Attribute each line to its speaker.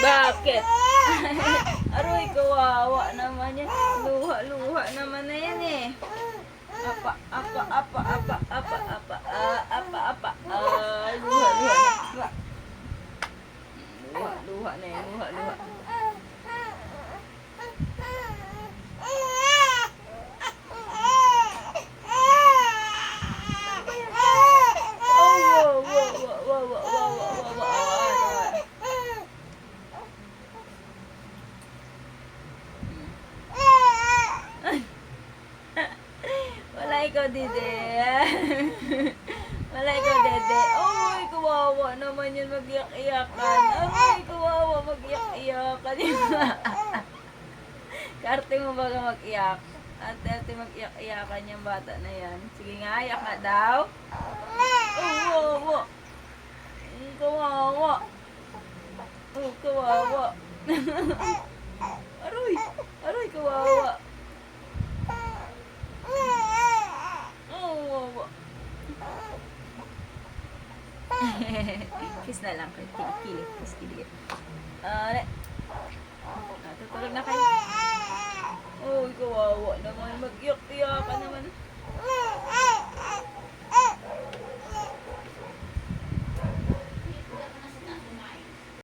Speaker 1: Bakit? Aroy, kawawa naman yan. Luha-luha naman na yan eh. Apa, apa, apa, apa, apa, apa, apa, apa. Luha-luha na. Luha na yan, luha-luha. Wala ikaw, Dede. Wala ikaw, Dede. Ay, kawawa naman yun mag-iyak-iyakan. Ay, kawawa mag-iyak-iyakan. Karte mo baga mag-iyak. Ate mag-iyak-iyakan yung bata na yan. Sige nga, iyak nga daw. Kawawa. Kawawa. Oh, kawawa. Aroy. Aroy, kawawa. Kiss na lang. Kilig. Kiss kilig. Tutulog na kayo. Oh, kawawa naman. Mag-iyak-iyakan na